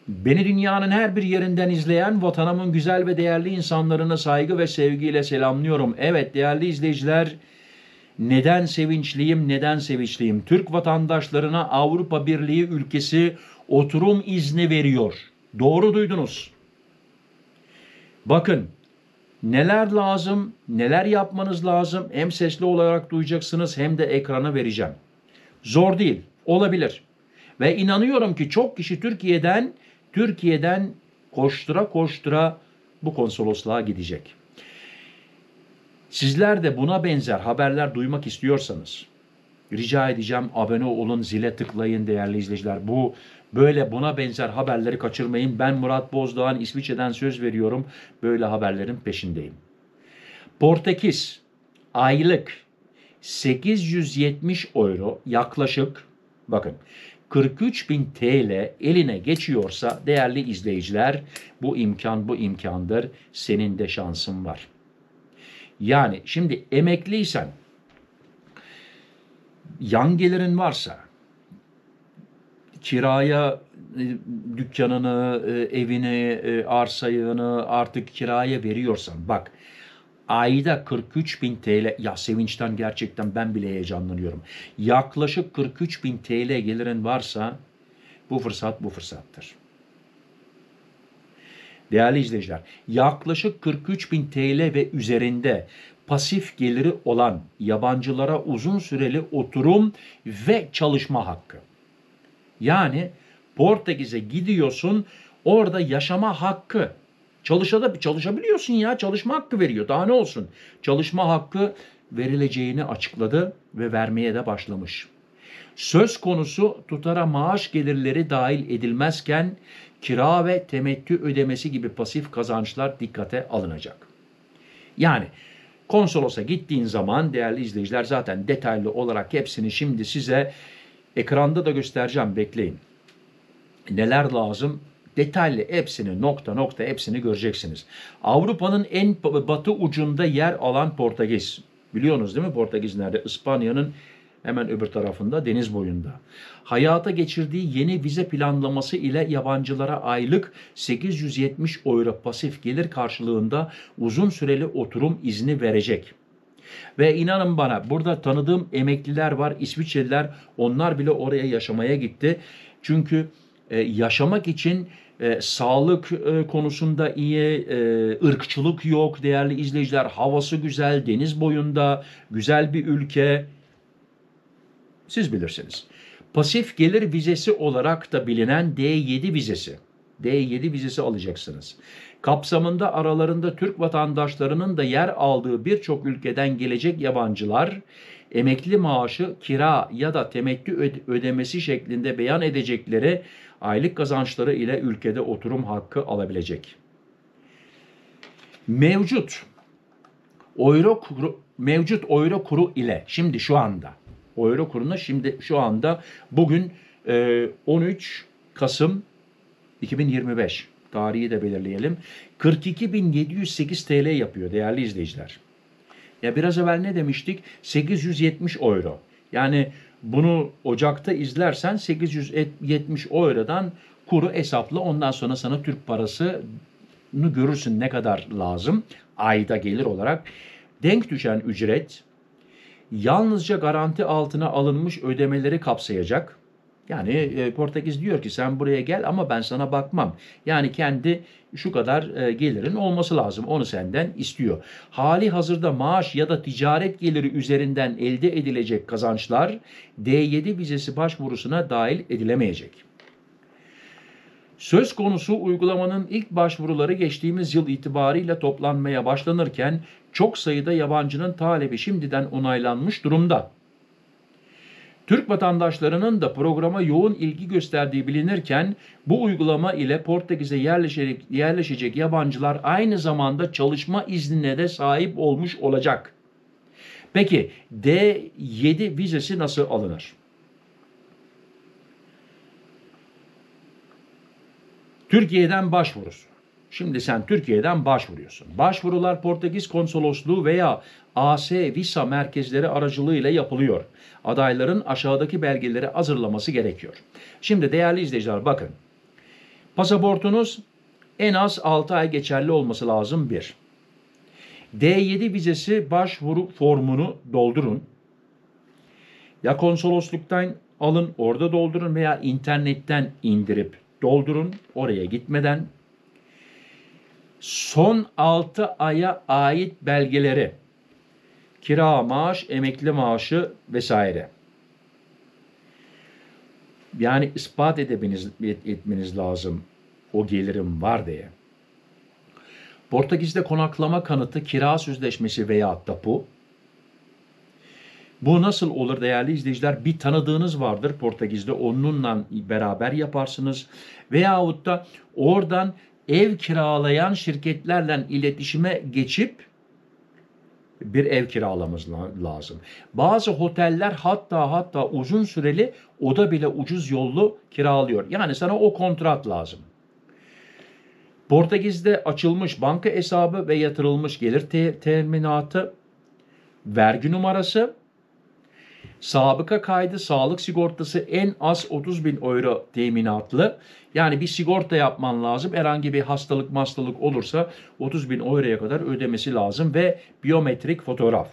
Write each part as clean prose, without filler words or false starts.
Beni dünyanın her bir yerinden izleyen vatanımın güzel ve değerli insanlarına saygı ve sevgiyle selamlıyorum. Evet değerli izleyiciler, neden sevinçliyim, neden sevinçliyim? Türk vatandaşlarına Avrupa Birliği ülkesi oturum izni veriyor. Doğru duydunuz. Bakın neler lazım, neler yapmanız lazım. Hem sesli olarak duyacaksınız hem de ekrana vereceğim. Zor değil, olabilir. Ve inanıyorum ki çok kişi Türkiye'den koştura koştura bu konsolosluğa gidecek. Sizler de buna benzer haberler duymak istiyorsanız rica edeceğim, abone olun, zile tıklayın değerli izleyiciler. Buna benzer haberleri kaçırmayın. Ben Murat Bozdoğan, İsviçre'den söz veriyorum. Böyle haberlerin peşindeyim. Portekiz aylık 870 euro yaklaşık, bakın 43.000 TL eline geçiyorsa değerli izleyiciler, bu imkandır. Senin de şansın var. Yani şimdi emekliysen, yan gelirin varsa, kiraya dükkanını, evini, arsayını artık kiraya veriyorsan, bak ayda 43.000 TL, ya sevinçten gerçekten ben bile heyecanlanıyorum. Yaklaşık 43.000 TL gelirin varsa bu fırsattır. Değerli izleyiciler, yaklaşık 43.000 TL ve üzerinde pasif geliri olan yabancılara uzun süreli oturum ve çalışma hakkı. Yani Portekiz'e gidiyorsun, orada yaşama hakkı. Çalışabiliyorsun ya, çalışma hakkı veriyor. Daha ne olsun? Çalışma hakkı verileceğini açıkladı ve vermeye de başlamış. Söz konusu tutara maaş gelirleri dahil edilmezken kira ve temettü ödemesi gibi pasif kazançlar dikkate alınacak. Yani konsolosa gittiğin zaman değerli izleyiciler, zaten detaylı olarak hepsini şimdi size ekranda da göstereceğim, bekleyin. Neler lazım? Detaylı hepsini, nokta nokta hepsini göreceksiniz. Avrupa'nın en batı ucunda yer alan Portekiz. Biliyorsunuz değil mi Portekiz nerede? İspanya'nın hemen öbür tarafında, deniz boyunda. Hayata geçirdiği yeni vize planlaması ile yabancılara aylık 870 euro pasif gelir karşılığında uzun süreli oturum izni verecek. Ve inanın bana, burada tanıdığım emekliler var, İsviçreliler, onlar bile oraya yaşamaya gitti. Çünkü yaşamak için sağlık konusunda iyi, ırkçılık yok değerli izleyiciler, havası güzel, deniz boyunda, güzel bir ülke. Siz bilirsiniz. Pasif gelir vizesi olarak da bilinen D7 vizesi. D7 vizesi alacaksınız. Kapsamında aralarında Türk vatandaşlarının da yer aldığı birçok ülkeden gelecek yabancılar emekli maaşı, kira ya da temettü ödemesi şeklinde beyan edecekleri aylık kazançları ile ülkede oturum hakkı alabilecek. Mevcut euro kuru ile şimdi şu anda euro kuruna şu anda bugün 13 Kasım 2025 tarihi de belirleyelim. 42.708 TL yapıyor değerli izleyiciler. Ya biraz evvel ne demiştik? 870 euro. Yani bunu Ocak'ta izlersen 870 eurodan kuru hesapla, ondan sonra sana Türk parasını görürsün ne kadar lazım ayda gelir olarak. Denk düşen ücret yalnızca garanti altına alınmış ödemeleri kapsayacak. Yani Portekiz diyor ki sen buraya gel ama ben sana bakmam. Yani kendi şu kadar gelirin olması lazım. Onu senden istiyor. Hali hazırda maaş ya da ticaret geliri üzerinden elde edilecek kazançlar D7 vizesi başvurusuna dahil edilemeyecek. Söz konusu uygulamanın ilk başvuruları geçtiğimiz yıl itibariyle toplanmaya başlanırken çok sayıda yabancının talebi şimdiden onaylanmış durumda. Türk vatandaşlarının da programa yoğun ilgi gösterdiği bilinirken bu uygulama ile Portekiz'e yerleşecek yabancılar aynı zamanda çalışma iznine de sahip olmuş olacak. Peki D7 vizesi nasıl alınır? Türkiye'den başvurusu. Şimdi sen Türkiye'den başvuruyorsun. Başvurular Portekiz Konsolosluğu veya AS Visa merkezleri aracılığıyla yapılıyor. Adayların aşağıdaki belgeleri hazırlaması gerekiyor. Şimdi değerli izleyiciler bakın. Pasaportunuz en az 6 ay geçerli olması lazım bir. D7 vizesi başvuru formunu doldurun. Ya konsolosluktan alın, orada doldurun veya internetten indirip doldurun oraya gitmeden. Son 6 aya ait belgeleri, kira, maaş, emekli maaşı vesaire. Yani ispat etmeniz lazım o gelirim var diye. Portekiz'de konaklama kanıtı, kira sözleşmesi veya tapu. Bu nasıl olur değerli izleyiciler? Bir tanıdığınız vardır Portekiz'de, onunla beraber yaparsınız. Veyahut da oradan ev kiralayan şirketlerle iletişime geçip bir ev kiralamamız lazım. Bazı oteller hatta uzun süreli oda bile ucuz yollu kiralıyor. Yani sana o kontrat lazım. Portekiz'de açılmış banka hesabı ve yatırılmış gelir teminatı, vergi numarası, sabıka kaydı, sağlık sigortası en az 30.000 euro teminatlı. Yani bir sigorta yapman lazım. Herhangi bir hastalık olursa 30.000 euroya kadar ödemesi lazım ve biyometrik fotoğraf.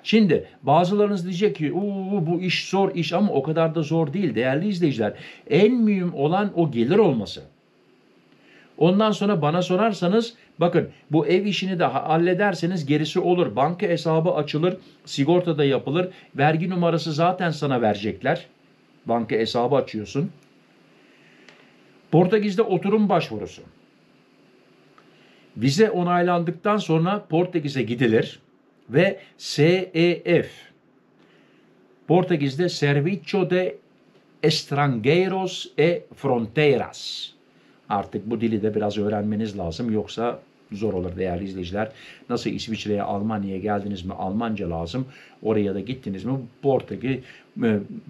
Şimdi bazılarınız diyecek ki bu iş zor iş, ama o kadar da zor değil değerli izleyiciler. En mühim olan o gelir olması. Ondan sonra bana sorarsanız bakın, bu ev işini de hallederseniz gerisi olur. Banka hesabı açılır, sigorta da yapılır. Vergi numarası zaten sana verecekler. Banka hesabı açıyorsun. Portekiz'de oturum başvurusu. Vize onaylandıktan sonra Portekiz'e gidilir ve SEF, Portekiz'de Serviço de Estrangeiros e Fronteiras. Artık bu dili de biraz öğrenmeniz lazım. Yoksa zor olur değerli izleyiciler. Nasıl İsviçre'ye, Almanya'ya geldiniz mi Almanca lazım. Oraya da gittiniz mi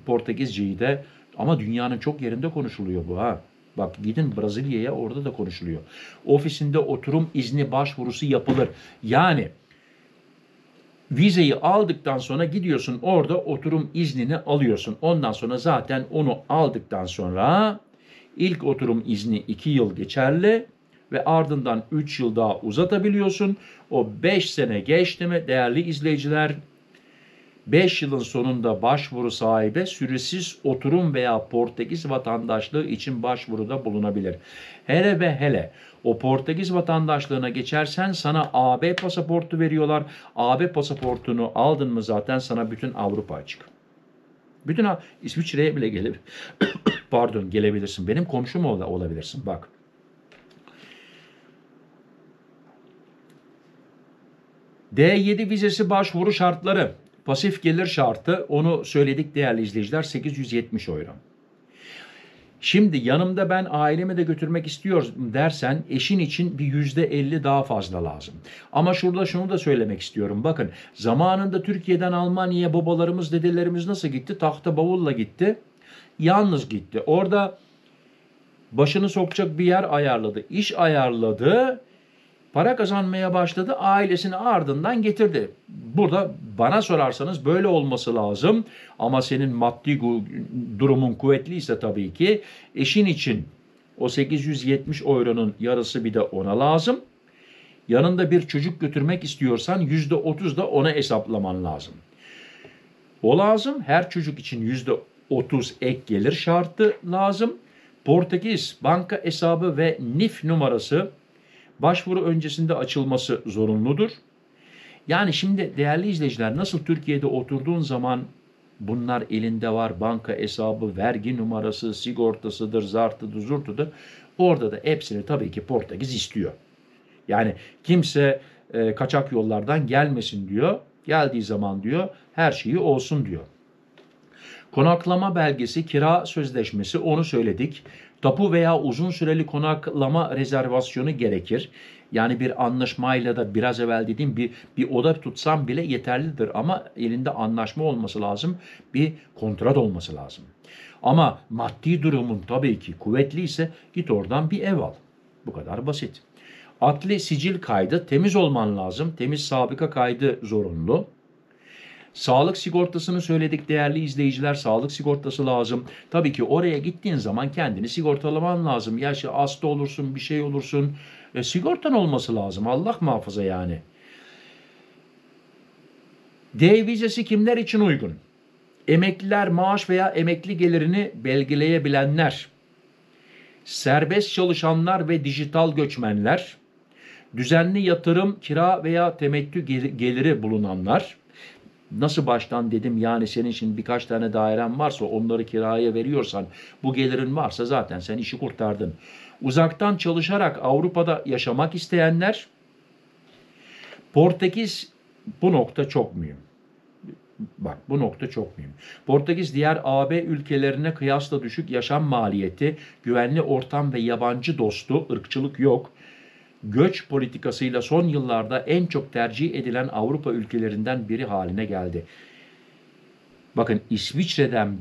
Portekizceyi de, ama dünyanın çok yerinde konuşuluyor bu ha. Bak gidin Brezilya'ya, orada da konuşuluyor. Ofisinde oturum izni başvurusu yapılır. Yani vizeyi aldıktan sonra gidiyorsun, orada oturum iznini alıyorsun. Ondan sonra zaten onu aldıktan sonra İlk oturum izni 2 yıl geçerli ve ardından 3 yıl daha uzatabiliyorsun. O 5 sene geçti mi değerli izleyiciler, 5 yılın sonunda başvuru sahibi süresiz oturum veya Portekiz vatandaşlığı için başvuruda bulunabilir. Hele ve hele o Portekiz vatandaşlığına geçersen sana AB pasaportu veriyorlar. AB pasaportunu aldın mı zaten sana bütün Avrupa açık. Bütün İsviçre'ye bile gelebilirsin. Benim komşum olabilirsin. Bak. D7 vizesi başvuru şartları. Pasif gelir şartı. Onu söyledik değerli izleyiciler. 870 euro. Şimdi yanımda ben ailemi de götürmek istiyorum dersen eşin için bir %50 daha fazla lazım. Ama şurada şunu da söylemek istiyorum. Bakın zamanında Türkiye'den Almanya'ya babalarımız, dedelerimiz nasıl gitti? Tahta bavulla gitti. Yalnız gitti. Orada başını sokacak bir yer ayarladı. İş ayarladı. Para kazanmaya başladı. Ailesini ardından getirdi. Burada bana sorarsanız böyle olması lazım. Ama senin maddi durumun kuvvetliyse tabii ki eşin için o 870 euronun yarısı bir de ona lazım. Yanında bir çocuk götürmek istiyorsan %30 da ona hesaplaman lazım. O lazım. Her çocuk için %30 ek gelir şartı lazım. Portekiz banka hesabı ve NIF numarası başvuru öncesinde açılması zorunludur. Yani şimdi değerli izleyiciler, nasıl Türkiye'de oturduğun zaman bunlar elinde var, banka hesabı, vergi numarası, sigortasıdır, zartıdır, zurtudur. Orada da hepsini tabii ki Portekiz istiyor. Yani kimse kaçak yollardan gelmesin diyor. Geldiği zaman diyor her şeyi olsun diyor. Konaklama belgesi, kira sözleşmesi, onu söyledik. Tapu veya uzun süreli konaklama rezervasyonu gerekir. Yani bir anlaşmayla da biraz evvel dediğim bir oda tutsam bile yeterlidir. Ama elinde anlaşma olması lazım. Bir kontrat olması lazım. Ama maddi durumun tabii ki kuvvetliyse git oradan bir ev al. Bu kadar basit. Adli sicil kaydı, temiz olman lazım. Temiz sabıka kaydı zorunlu. Sağlık sigortasını söyledik değerli izleyiciler. Sağlık sigortası lazım. Tabii ki oraya gittiğin zaman kendini sigortalaman lazım. Ya hasta olursun, bir şey olursun. Sigortan olması lazım. Allah muhafaza yani. D vizesi kimler için uygun? Emekliler, maaş veya emekli gelirini belgeleyebilenler, serbest çalışanlar ve dijital göçmenler, düzenli yatırım, kira veya temettü geliri bulunanlar. Nasıl baştan dedim, yani senin şimdi birkaç tane dairen varsa, onları kiraya veriyorsan, bu gelirin varsa zaten sen işi kurtardın. Uzaktan çalışarak Avrupa'da yaşamak isteyenler. Portekiz, bu nokta çok mühim. Bak, bu nokta çok mühim. Portekiz diğer AB ülkelerine kıyasla düşük yaşam maliyeti, güvenli ortam ve yabancı dostu, ırkçılık yok, göç politikasıyla son yıllarda en çok tercih edilen Avrupa ülkelerinden biri haline geldi. Bakın, İsviçre'den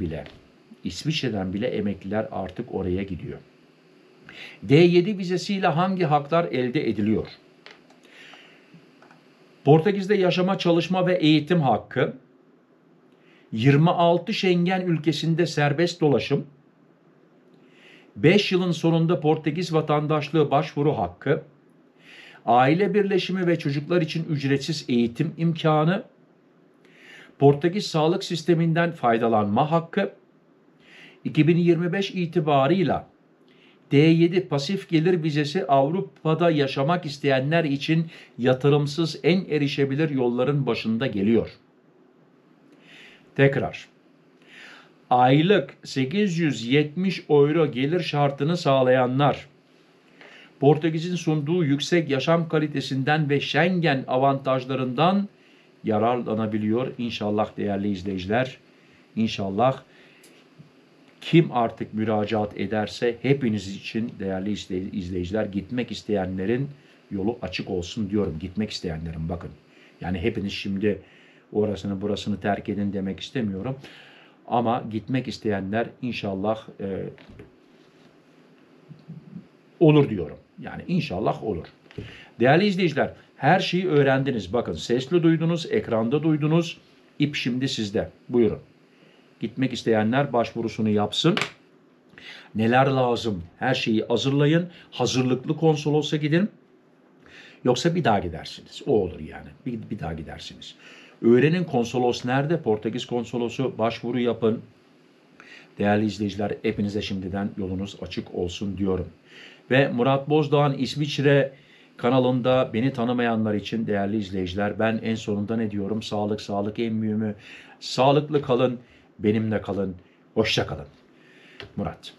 bile emekliler artık oraya gidiyor. D7 vizesiyle hangi haklar elde ediliyor? Portekiz'de yaşama, çalışma ve eğitim hakkı, 26 Schengen ülkesinde serbest dolaşım, 5 yılın sonunda Portekiz vatandaşlığı başvuru hakkı, aile birleşimi ve çocuklar için ücretsiz eğitim imkanı, Portekiz sağlık sisteminden faydalanma hakkı, 2025 itibarıyla D7 pasif gelir vizesi Avrupa'da yaşamak isteyenler için yatırımsız en erişebilir yolların başında geliyor. Tekrar. Aylık 870 euro gelir şartını sağlayanlar, Portekiz'in sunduğu yüksek yaşam kalitesinden ve Schengen avantajlarından yararlanabiliyor. İnşallah değerli izleyiciler, inşallah kim artık müracaat ederse hepiniz için değerli izleyiciler, gitmek isteyenlerin yolu açık olsun diyorum. Gitmek isteyenlerin, bakın. Yani hepiniz şimdi orasını burasını terk edin demek istemiyorum. Ama gitmek isteyenler inşallah olur diyorum. Yani inşallah olur. Değerli izleyiciler, her şeyi öğrendiniz. Bakın, sesli duydunuz, ekranda duydunuz. İp şimdi sizde. Buyurun. Gitmek isteyenler başvurusunu yapsın. Neler lazım? Her şeyi hazırlayın. Hazırlıklı konsolosa gidin. Yoksa bir daha gidersiniz. O olur yani. Bir daha gidersiniz. Öğrenin konsolos nerede? Portekiz konsolosu, başvuru yapın. Değerli izleyiciler, hepinize şimdiden yolunuz açık olsun diyorum. Ve Murat Bozdağ'ın İsviçre kanalında beni tanımayanlar için değerli izleyiciler, ben en sonunda ne diyorum? Sağlık, sağlık en mühimi. Sağlıklı kalın, benimle kalın. Hoşça kalın. Murat.